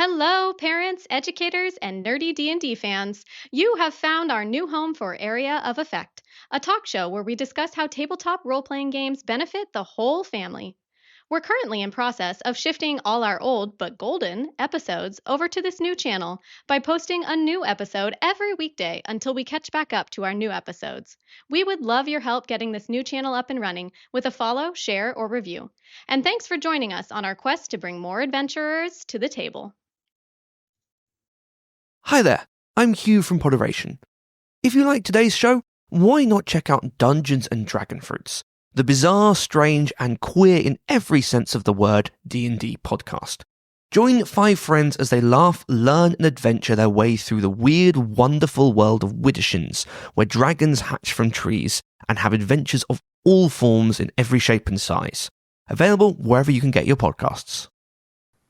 Hello, parents, educators, and nerdy D&D fans. You have found our new home for Area of Effect, a talk show where we discuss how tabletop role-playing games benefit the whole family. We're currently in process of shifting all our old but golden episodes over to this new channel by posting a new episode every weekday until we catch back up to our new episodes. We would love your help getting this new channel up and running with a follow, share, or review. And thanks for joining us on our quest to bring more adventurers to the table. Hi there, I'm Hugh from Poderation. If you like today's show, why not check out Dungeons and Dragonfruits, the bizarre, strange, and queer in every sense of the word D&D podcast. Join 5 friends as they laugh, learn, and adventure their way through the weird, wonderful world of Widdershins, where dragons hatch from trees and have adventures of all forms in every shape and size. Available wherever you can get your podcasts.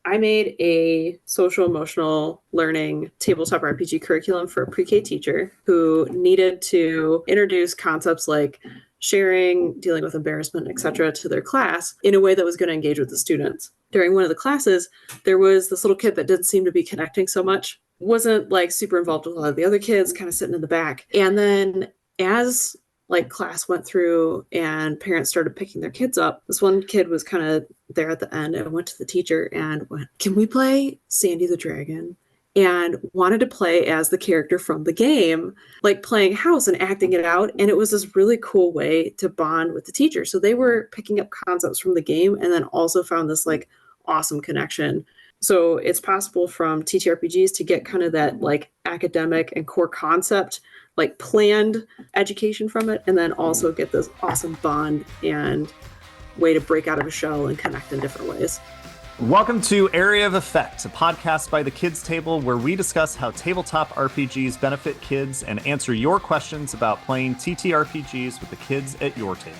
I made a social emotional learning tabletop RPG curriculum for a pre-K teacher who needed to introduce concepts like sharing, dealing with embarrassment, etc. to their class in a way that was going to engage with the students. During one of the classes, there was this little kid that didn't seem to be connecting so much, wasn't like super involved with a lot of the other kids, kind of sitting in the back. And then as class went through and parents started picking their kids up, this one kid was kind of there at the end and went to the teacher and went, "Can we play Sandy the Dragon?" And wanted to play as the character from the game, like playing house and acting it out. And it was this really cool way to bond with the teacher. So they were picking up concepts from the game and then also found this like awesome connection. So it's possible from TTRPGs to get kind of that like academic and core concept, like planned education from it, and then also get this awesome bond and way to break out of a shell and connect in different ways. Welcome to Area of Effect, a podcast by the Kids Table where we discuss how tabletop RPGs benefit kids and answer your questions about playing TTRPGs with the kids at your table.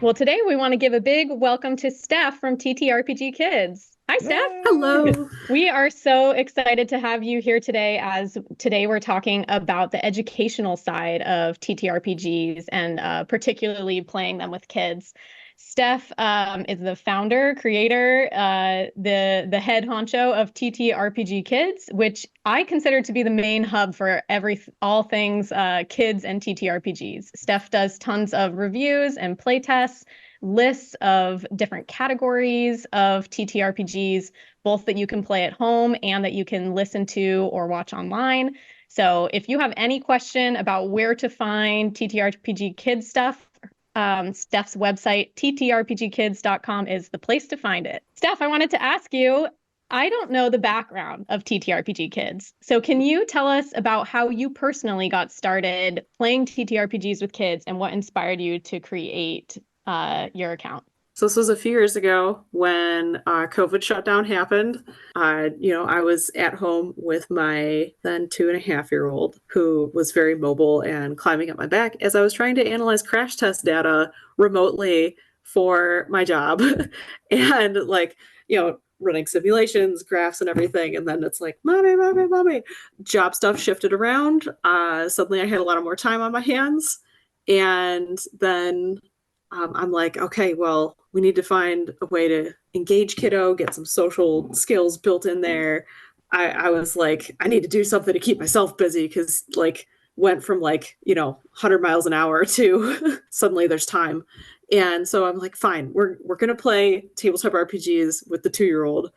Well, today we want to give a big welcome to Steph from TTRPG Kids. Hi, Steph. Hello. We are so excited to have you here today, as today we're talking about the educational side of TTRPGs and particularly playing them with kids. Steph is the founder, creator, the head honcho of TTRPG Kids, which I consider to be the main hub for all things kids and TTRPGs. Steph does tons of reviews and play tests, lists of different categories of TTRPGs, both that you can play at home and that you can listen to or watch online. So if you have any question about where to find TTRPG Kids stuff, Steph's website, ttrpgkids.com, is the place to find it. Steph, I wanted to ask you, I don't know the background of TTRPG Kids. So can you tell us about how you personally got started playing TTRPGs with kids and what inspired you to create your account? So this was a few years ago when COVID shutdown happened. I was at home with my then 2.5-year-old who was very mobile and climbing up my back as I was trying to analyze crash test data remotely for my job and running simulations, graphs and everything. And then it's like, mommy. Job stuff shifted around. Suddenly I had a lot more time on my hands. And then I'm like, okay, well, we need to find a way to engage kiddo, get some social skills built in there. I was like, I need to do something to keep myself busy because went from 100 miles an hour to suddenly there's time. And so I'm like, fine, we're going to play tabletop RPGs with the 2-year-old.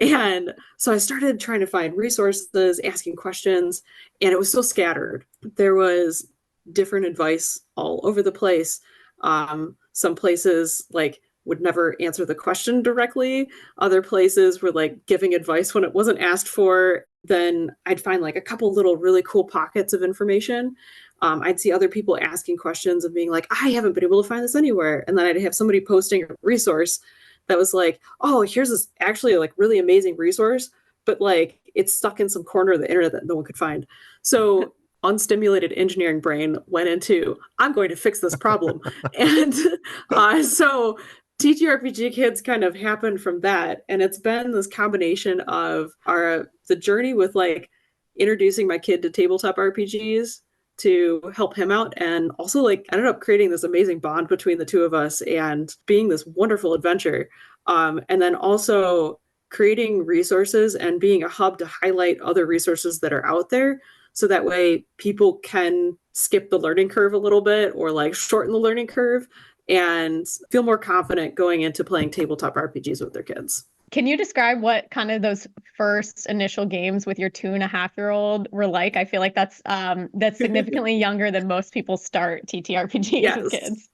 And so I started trying to find resources, asking questions, and it was so scattered. There was different advice all over the place. Some places would never answer the question directly. Other places were giving advice when it wasn't asked for. Then I'd find a couple little really cool pockets of information. I'd see other people asking questions and being like, I haven't been able to find this anywhere. And then I'd have somebody posting a resource that was like, oh, here's this actually really amazing resource, but it's stuck in some corner of the internet that no one could find. So unstimulated engineering brain went into, I'm going to fix this problem. And so TTRPG Kids kind of happened from that. And it's been this combination of the journey with introducing my kid to tabletop RPGs to help him out, and also ended up creating this amazing bond between the two of us and being this wonderful adventure. And then also creating resources and being a hub to highlight other resources that are out there. So that way people can skip the learning curve a little bit or like shorten the learning curve and feel more confident going into playing tabletop RPGs with their kids. Can you describe what kind of those first initial games with your 2.5-year-old were like? I feel like that's significantly younger than most people start TTRPGs with kids.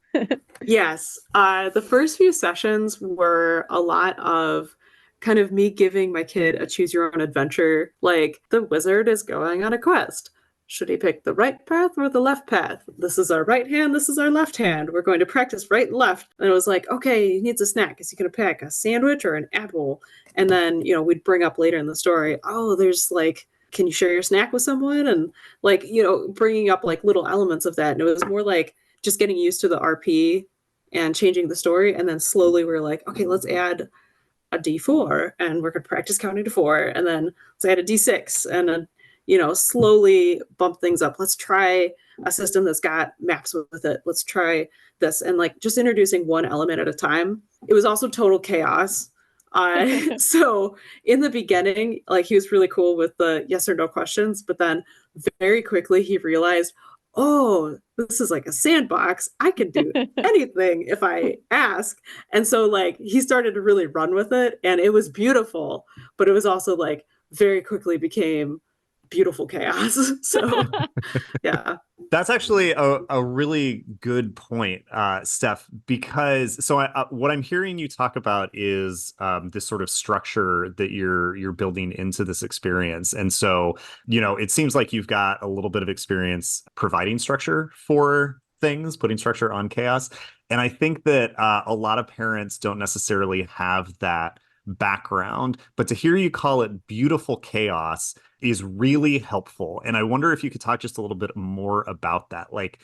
Yes. The first few sessions were a lot of kind of me giving my kid a choose your own adventure. Like, the wizard is going on a quest. Should he pick the right path or the left path? This is our right hand, this is our left hand. We're going to practice right and left. And it was like, okay, he needs a snack. Is he going to pick a sandwich or an apple? And then, we'd bring up later in the story, oh, there's like, can you share your snack with someone? And like, bringing up like little elements of that. And it was more like just getting used to the RP and changing the story. And then slowly we're like, okay, let's add a D4 and we're going to practice counting to 4. And then let's add a D6 and then, slowly bump things up. Let's try a system that's got maps with it. Let's try this. And like just introducing one element at a time. It was also total chaos. So in the beginning, like he was really cool with the yes or no questions, but then very quickly he realized, oh, this is like a sandbox. I can do anything if I ask. And so like he started to really run with it and it was beautiful, but it was also like very quickly became beautiful chaos. So yeah. That's actually a really good point, Steph, because what I'm hearing you talk about is this sort of structure that you're building into this experience. And so, it seems like you've got a little bit of experience providing structure for things, putting structure on chaos. And I think that a lot of parents don't necessarily have that background, but to hear you call it beautiful chaos is really helpful. And I wonder if you could talk just a little bit more about that. Like,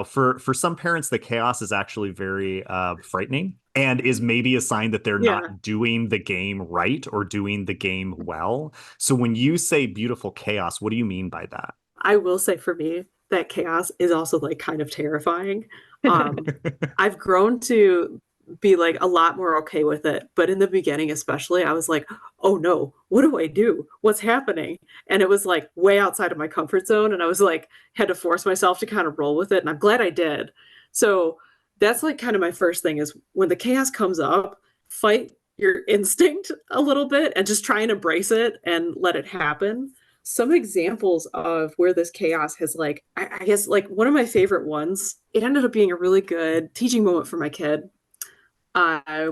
for some parents, the chaos is actually very frightening and is maybe a sign that they're not doing the game right or doing the game well. So when you say beautiful chaos, what do you mean by that? I will say for me, that chaos is also like kind of terrifying. I've grown to be like a lot more okay with it. But in the beginning, especially, I was like, oh no, what do I do? What's happening? And it was like way outside of my comfort zone. And I was like, had to force myself to kind of roll with it. And I'm glad I did. So that's like kind of my first thing is when the chaos comes up, fight your instinct a little bit and just try and embrace it and let it happen. Some examples of where this chaos has like, I guess like one of my favorite ones, it ended up being a really good teaching moment for my kid.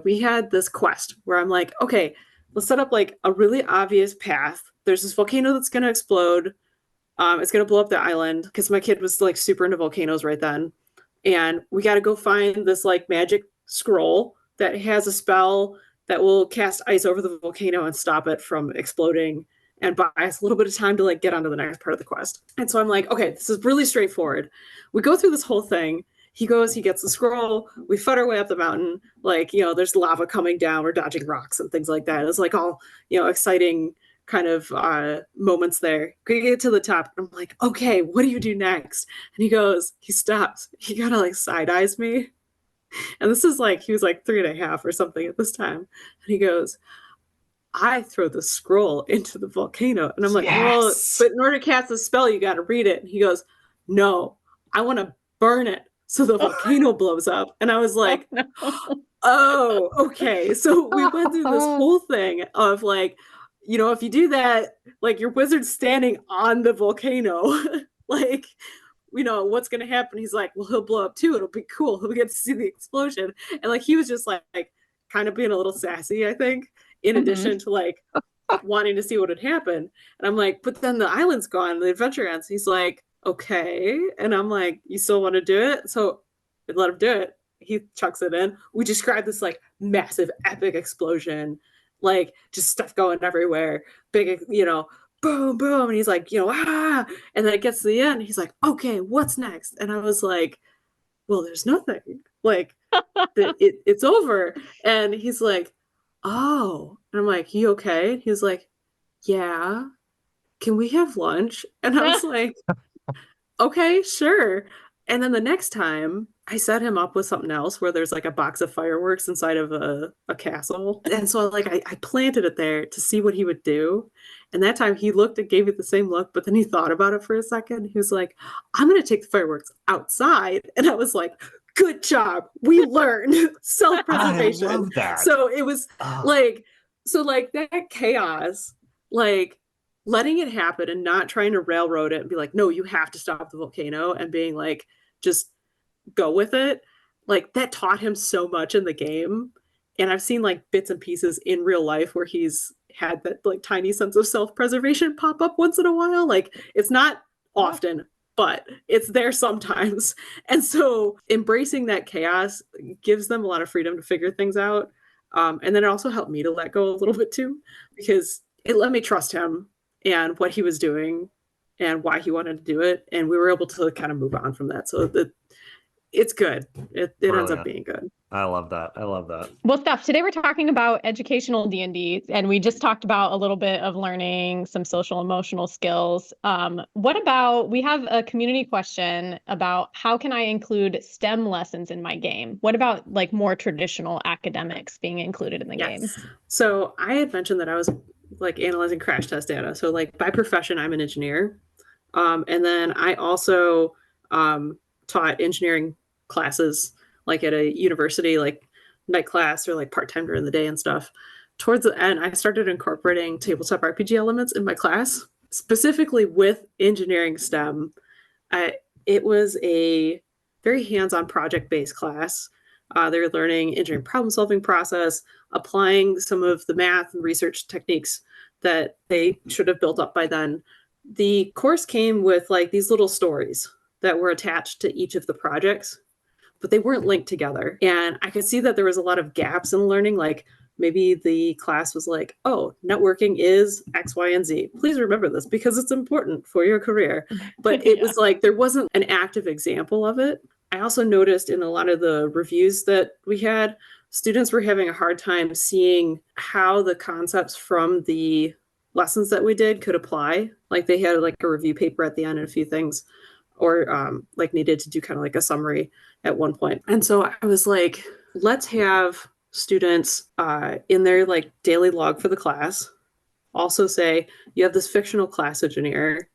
We had this quest where I'm like, okay, let's set up like a really obvious path. There's this volcano that's going to explode. It's going to blow up the island because my kid was like super into volcanoes right then. And we got to go find this like magic scroll that has a spell that will cast ice over the volcano and stop it from exploding and buy us a little bit of time to like get onto the next part of the quest. And so I'm like, okay, this is really straightforward. We go through this whole thing. He goes, he gets the scroll. We fight our way up the mountain. Like, there's lava coming down. We're dodging rocks and things like that. It's like all, exciting kind of moments there. We get to the top. I'm like, okay, what do you do next? And he stops. He kind of like side eyes me. And this is like, he was like 3.5 or something at this time. And he goes, I throw the scroll into the volcano. And I'm like, well, but in order to cast the spell, you got to read it. And he goes, no, I want to burn it so the volcano blows up. And I was like, oh, okay. So we went through this whole thing of like, if you do that, like your wizard's standing on the volcano, like, what's going to happen? He's like, well, he'll blow up too. It'll be cool. He'll get to see the explosion. And like, he was just like kind of being a little sassy, I think, in addition to like wanting to see what had happened. And I'm like, but then the island's gone, the adventure ends. He's like, okay. And I'm like, you still want to do it? So I let him do it. He chucks it in. We describe this like massive epic explosion, like just stuff going everywhere. Big, boom, boom. And he's like, ah. And then it gets to the end. He's like, okay, what's next? And I was like, well, there's nothing. Like, it's over. And he's like, oh. And I'm like, you okay? He was like, yeah. Can we have lunch? And I was like, okay, sure. And then the next time I set him up with something else where there's like a box of fireworks inside of a castle. And so like I planted it there to see what he would do. And that time he looked and gave me the same look, but then he thought about it for a second. He was like, I'm going to take the fireworks outside. And I was like, good job. We learned self-preservation. I love that. So it was like that chaos, like letting it happen and not trying to railroad it and be like, no, you have to stop the volcano, and being like, just go with it. Like that taught him so much in the game. And I've seen like bits and pieces in real life where he's had that like tiny sense of self-preservation pop up once in a while. Like it's not often, but it's there sometimes. And so embracing that chaos gives them a lot of freedom to figure things out. And then it also helped me to let go a little bit too, because it let me trust him and what he was doing and why he wanted to do it. And we were able to kind of move on from that. So it's good. It ends up being good. I love that. I love that. Well, Steph, today we're talking about educational D&D, and we just talked about a little bit of learning some social emotional skills. What about, we have a community question about how can I include STEM lessons in my game? What about like more traditional academics being included in the game? So I had mentioned that I was like analyzing crash test data. So like by profession, I'm an engineer. And then I also taught engineering classes like at a university, like night class or like part-time during the day and stuff. Towards the end, I started incorporating tabletop RPG elements in my class, specifically with engineering STEM. It was a very hands-on project-based class. They were learning engineering problem-solving process, applying some of the math and research techniques that they should have built up by then. The course came with like these little stories that were attached to each of the projects, but they weren't linked together. And I could see that there was a lot of gaps in learning. Like maybe the class was like, oh, networking is X, Y, and Z. Please remember this because it's important for your career. But it was like, there wasn't an active example of it. I also noticed in a lot of the reviews that we had, students were having a hard time seeing how the concepts from the lessons that we did could apply. Like they had like a review paper at the end and a few things, or like needed to do kind of like a summary at one point. And so I was like, let's have students in their like daily log for the class also say, you have this fictional class engineer.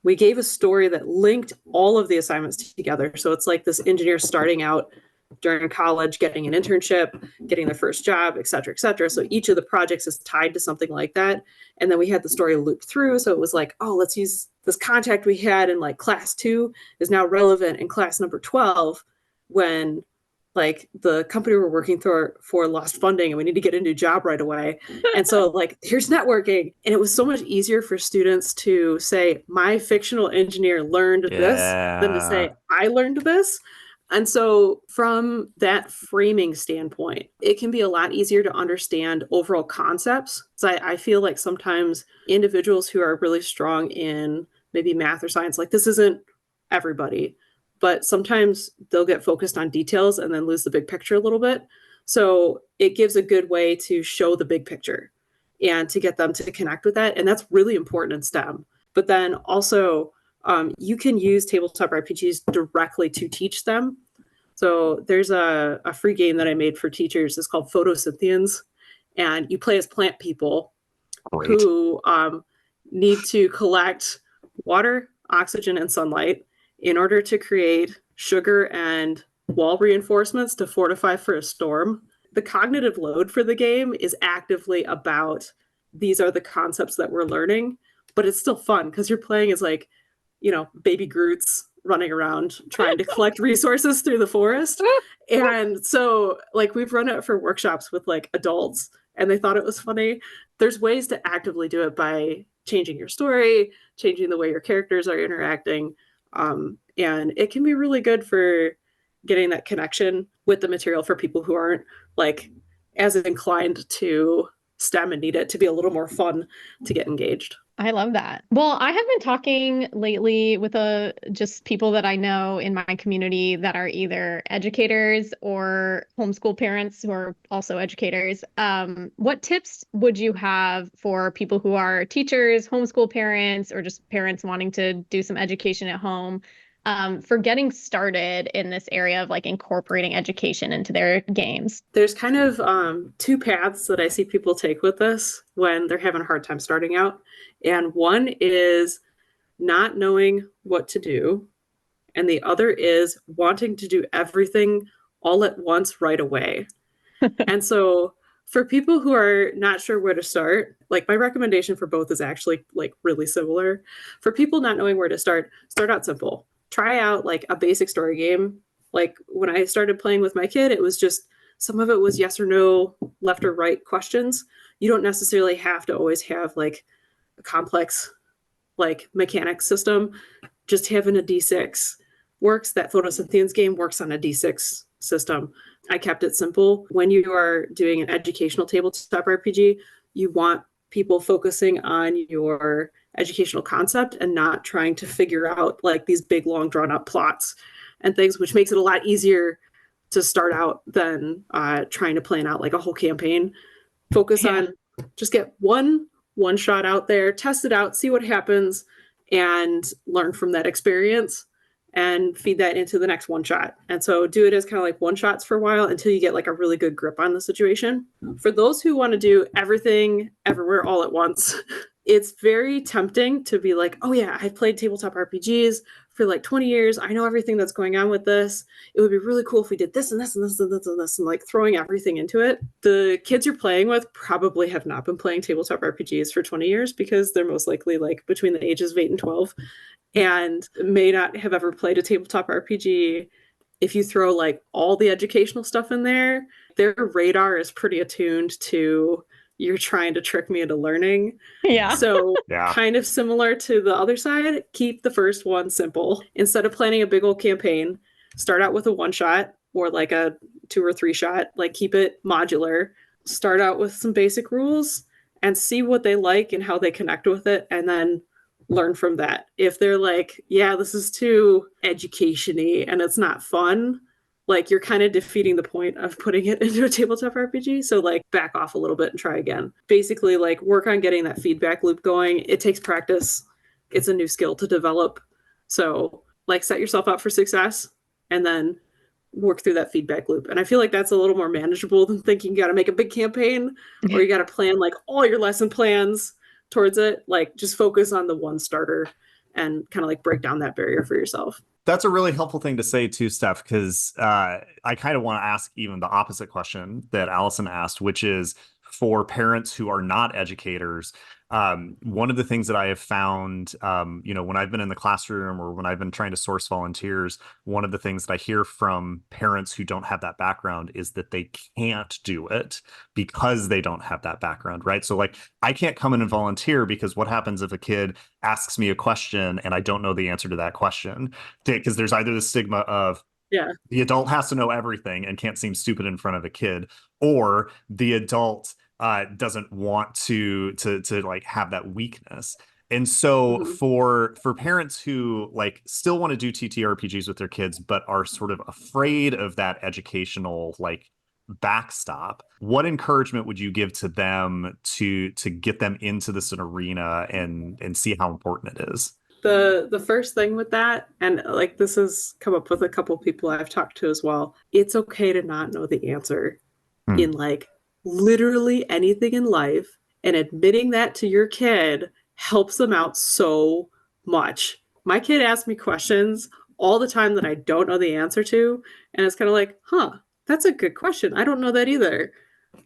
We gave a story that linked all of the assignments together. So it's like this engineer starting out during college, getting an internship, getting their first job, et cetera, et cetera. So each of the projects is tied to something like that. And then we had the story loop through. So it was like, oh, let's use this contact we had in like class 2 is now relevant in class number 12 when like the company we're working for lost funding and we need to get a new job right away. And so like, here's networking. And it was so much easier for students to say, my fictional engineer learned this than to say, I learned this. And so from that framing standpoint, it can be a lot easier to understand overall concepts. So I feel like sometimes individuals who are really strong in maybe math or science, like this isn't everybody, but sometimes they'll get focused on details and then lose the big picture a little bit. So it gives a good way to show the big picture and to get them to connect with that. And that's really important in STEM. But then also, you can use tabletop RPGs directly to teach them. So there's a free game that I made for teachers. It's called Photosyntheons. And you play as plant people who need to collect water, oxygen, and sunlight in order to create sugar and wall reinforcements to fortify for a storm. The cognitive load for the game is actively about these are the concepts that we're learning, but it's still fun because you're playing as like, you know, baby Groots running around trying to collect resources through the forest. And so like we've run it for workshops with like adults and they thought it was funny. There's ways to actively do it by changing your story, changing the way your characters are interacting. And it can be really good for getting that connection with the material for people who aren't like as inclined to STEM and need it to be a little more fun to get engaged. I love that. Well, I have been talking lately with just people that I know in my community that are either educators or homeschool parents who are also educators. What tips would you have for people who are teachers, homeschool parents, or just parents wanting to do some education at home for getting started in this area of like incorporating education into their games? There's kind of two paths that I see people take with this when they're having a hard time starting out. And one is not knowing what to do. And the other is wanting to do everything all at once right away. And so for people who are not sure where to start, like my recommendation for both is actually like really similar. For people not knowing where to start out simple. Try out like a basic story game. Like when I started playing with my kid, it was just some of it was yes or no, left or right questions. You don't necessarily have to always have like a complex like mechanic system. Just having a D6 works. That Photosynthesis game works on a D6 system. I kept it simple. When you are doing an educational tabletop RPG, you want people focusing on your educational concept and not trying to figure out like these big, long, drawn out plots and things, which makes it a lot easier to start out than trying to plan out like a whole campaign. Focus on just get one shot out there, test it out, see what happens, and learn from that experience and feed that into the next one shot. And so do it as kind of like one shots for a while until you get like a really good grip on the situation. For those who want to do everything everywhere all at once, it's very tempting to be like, oh yeah, I've played tabletop RPGs for like 20 years. I know everything that's going on with this. It would be really cool if we did this and this and this and this and this and like throwing everything into it. The kids you're playing with probably have not been playing tabletop RPGs for 20 years because they're most likely like between the ages of 8 and 12 and may not have ever played a tabletop RPG. If you throw like all the educational stuff in there, their radar is pretty attuned to you're trying to trick me into learning. Yeah. So kind of similar to the other side, keep the first one simple. Instead of planning a big old campaign, start out with a one shot or like a 2 or 3 shot, like keep it modular. Start out with some basic rules and see what they like and how they connect with it. And then learn from that. If they're like, yeah, this is too education-y and it's not fun, like you're kind of defeating the point of putting it into a tabletop RPG. So like back off a little bit and try again. Basically like work on getting that feedback loop going. It takes practice. It's a new skill to develop. So like set yourself up for success and then work through that feedback loop. And I feel like that's a little more manageable than thinking you got to make a big campaign or you got to plan like all your lesson plans towards it. Like just focus on the one starter and kind of like break down that barrier for yourself. That's a really helpful thing to say too, Steph, because I kind of want to ask even the opposite question that Allison asked, which is for parents who are not educators. One of the things that I have found, when I've been in the classroom or when I've been trying to source volunteers, one of the things that I hear from parents who don't have that background is that they can't do it because they don't have that background, right? So like, I can't come in and volunteer because what happens if a kid asks me a question and I don't know the answer to that question? Because there's either the stigma of, the adult has to know everything and can't seem stupid in front of a kid, or the adult doesn't want to like have that weakness. And so for parents who like still want to do TTRPGs with their kids but are sort of afraid of that educational like backstop, what encouragement would you give to them to get them into this arena and see how important it is? The first thing with that, and like this has come up with a couple people I've talked to as well, it's okay to not know the answer in like literally anything in life, and admitting that to your kid helps them out so much. My kid asks me questions all the time that I don't know the answer to, and it's kind of like, that's a good question. I don't know that either.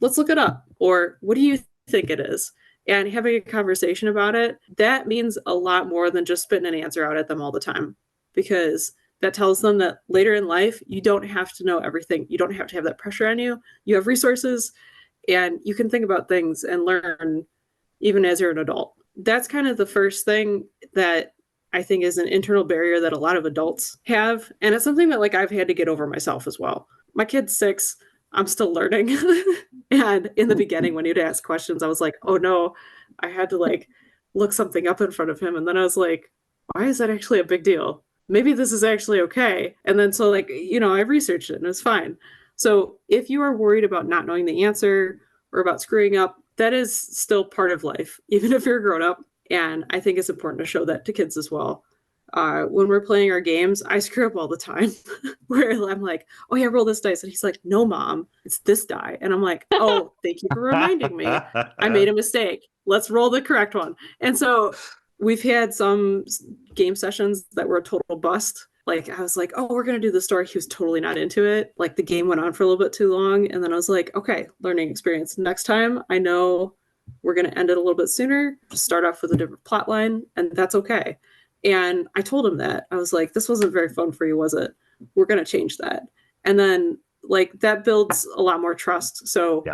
Let's look it up. Or what do you think it is? And having a conversation about it, that means a lot more than just spitting an answer out at them all the time, because that tells them that later in life, you don't have to know everything. You don't have to have that pressure on you. You have resources and you can think about things and learn even as you're an adult. That's kind of the first thing that I think is an internal barrier that a lot of adults have. And it's something that like I've had to get over myself as well. My kid's 6. I'm still learning. And in the beginning, when he'd ask questions, I was like, oh no, I had to like look something up in front of him. And then I was like, why is that actually a big deal? Maybe this is actually okay. And then so like, I researched it and it's fine. So if you are worried about not knowing the answer or about screwing up, that is still part of life, even if you're a grown up. And I think it's important to show that to kids as well. when we're playing our games, I screw up all the time. Where I'm like, oh yeah, roll this dice. And he's like, no, mom, it's this die. And I'm like, oh, thank you for reminding me. I made a mistake. Let's roll the correct one. And so we've had some game sessions that were a total bust. Like I was like, oh, we're going to do the story. He was totally not into it. Like the game went on for a little bit too long. And then I was like, okay, learning experience. Next time I know we're going to end it a little bit sooner. Just start off with a different plot line, and that's okay. And I told him that. I was like, this wasn't very fun for you, was it? We're going to change that. And then like that builds a lot more trust. So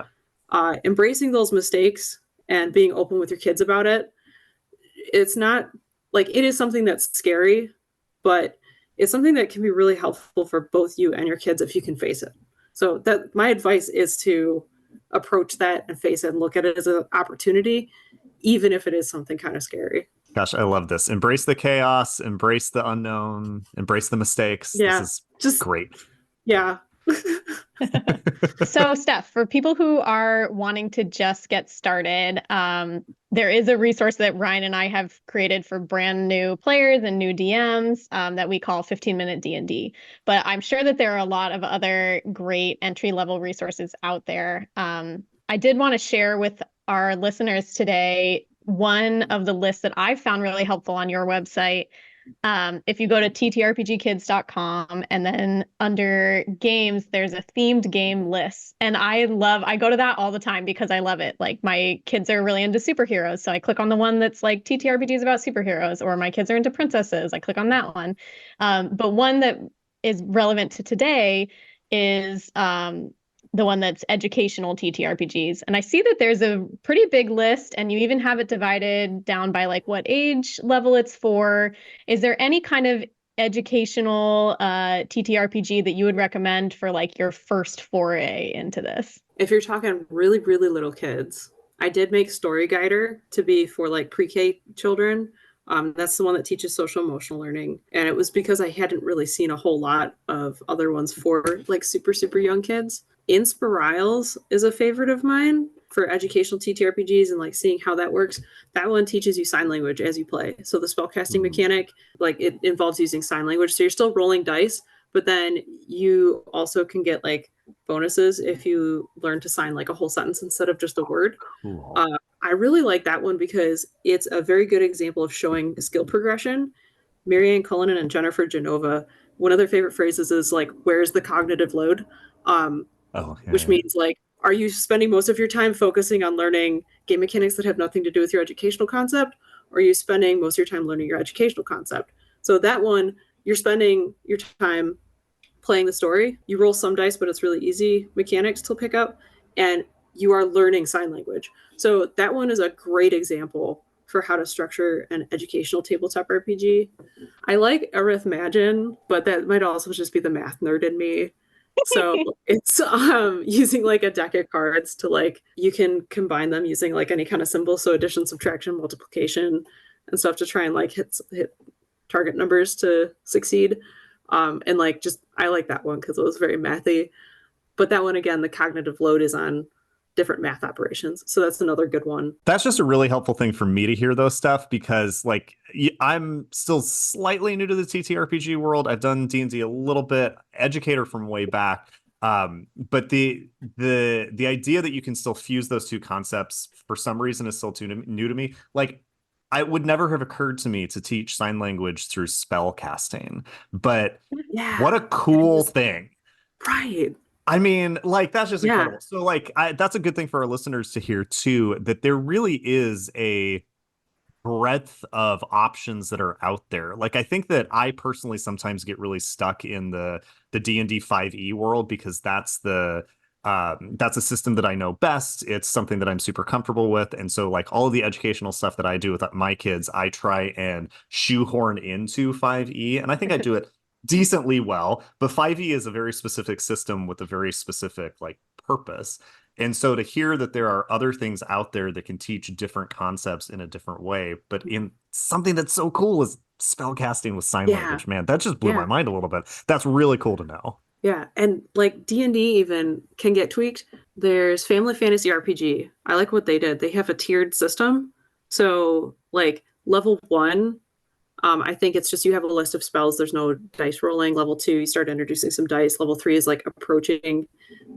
embracing those mistakes and being open with your kids about it, it's not like, it is something that's scary, but it's something that can be really helpful for both you and your kids if you can face it. So that my advice is to approach that and face it and look at it as an opportunity, even if it is something kind of scary. Gosh, I love this. Embrace the chaos, embrace the unknown, embrace the mistakes. Yeah, this is just great. Yeah. So, Steph, for people who are wanting to just get started, there is a resource that Ryan and I have created for brand new players and new DMs that we call 15-minute D&D. But I'm sure that there are a lot of other great entry-level resources out there. I did want to share with our listeners today one of the lists that I found really helpful on your website. If you go to ttrpgkids.com and then under games, there's a themed game list. And I go to that all the time because I love it. Like my kids are really into superheroes. So I click on the one that's like TTRPGs about superheroes, or my kids are into princesses. I click on that one. But one that is relevant to today is the one that's educational TTRPGs. And I see that there's a pretty big list, and you even have it divided down by like what age level it's for. Is there any kind of educational TTRPG that you would recommend for like your first foray into this? If you're talking really, really little kids, I did make Story Guider to be for like pre-K children. That's the one that teaches social emotional learning. And it was because I hadn't really seen a whole lot of other ones for like super, super young kids. Inspirals is a favorite of mine for educational TTRPGs and like seeing how that works. That one teaches you sign language as you play. So the spellcasting mechanic, like it involves using sign language. So you're still rolling dice, but then you also can get like bonuses if you learn to sign like a whole sentence instead of just a word. Cool. I really like that one because it's a very good example of showing skill progression. Marianne Cullinan and Jennifer Genova, one of their favorite phrases is like, where's the cognitive load? Which means like, are you spending most of your time focusing on learning game mechanics that have nothing to do with your educational concept? Or are you spending most of your time learning your educational concept? So that one, you're spending your time playing the story. You roll some dice, but it's really easy mechanics to pick up. And you are learning sign language. So that one is a great example for how to structure an educational tabletop RPG. I like Arithmagine, but that might also just be the math nerd in me. So it's using like a deck of cards to like, you can combine them using like any kind of symbol. So addition, subtraction, multiplication and stuff to try and like hit target numbers to succeed. And like, just, I like that one because it was very mathy. But that one, again, the cognitive load is on different math operations. So that's another good one. That's just a really helpful thing for me to hear though, Steph, because like I'm still slightly new to the TTRPG world. I've done D&D a little bit, educator from way back. But the idea that you can still fuse those two concepts for some reason is still too new to me. Like I would never have occurred to me to teach sign language through spell casting, but what a cool thing. Right. I mean, like, that's just incredible. So, like, that's a good thing for our listeners to hear, too, that there really is a breadth of options that are out there. Like, I think that I personally sometimes get really stuck in the D&D 5e world because that's a system that I know best. It's something that I'm super comfortable with. And so, like, all of the educational stuff that I do with my kids, I try and shoehorn into 5e. And I think I do it decently well, but 5e is a very specific system with a very specific like purpose. And so to hear that there are other things out there that can teach different concepts in a different way, but in something that's so cool as spellcasting with sign language, man, that just blew my mind a little bit. That's really cool to know. Yeah, and like D&D even can get tweaked. There's Family Fantasy RPG. I like what they did. They have a tiered system. So like level 1 I think it's just you have a list of spells. There's no dice rolling. Level 2, you start introducing some dice. Level 3 is like approaching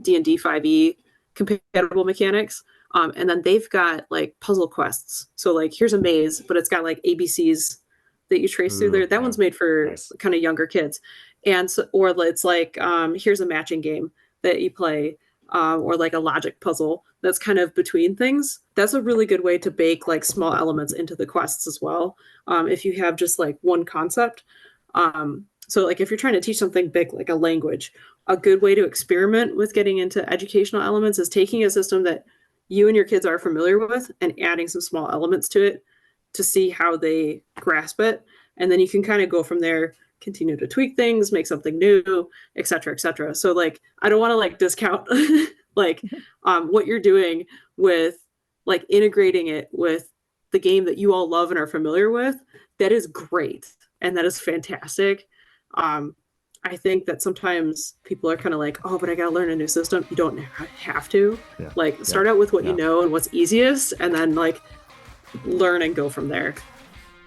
D&D 5e compatible mechanics. And then they've got like puzzle quests. So like here's a maze, but it's got like ABCs that you trace through there. That one's made for kind of younger kids. And so, or it's like here's a matching game that you play, or like a logic puzzle that's kind of between things. That's a really good way to bake like small elements into the quests as well. If you have just like one concept. So like if you're trying to teach something big, like a language, a good way to experiment with getting into educational elements is taking a system that you and your kids are familiar with and adding some small elements to it to see how they grasp it. And then you can kind of go from there, continue to tweak things, make something new, et cetera, et cetera. So like, I don't want to like discount like what you're doing with like integrating it with the game that you all love and are familiar with. That is great. And that is fantastic. I think that sometimes people are kind of like, oh, but I got to learn a new system. You don't have to. Yeah. Like start out with what you know and what's easiest, and then like learn and go from there.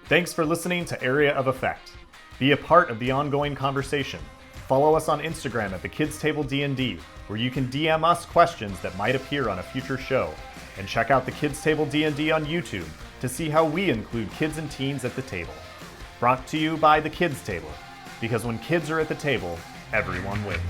Thanks for listening to Area of Effect. Be a part of the ongoing conversation. Follow us on Instagram at the Kids Table D&D, where you can DM us questions that might appear on a future show. And check out the Kids Table D&D on YouTube to see how we include kids and teens at the table. Brought to you by the Kids Table, because when kids are at the table, everyone wins.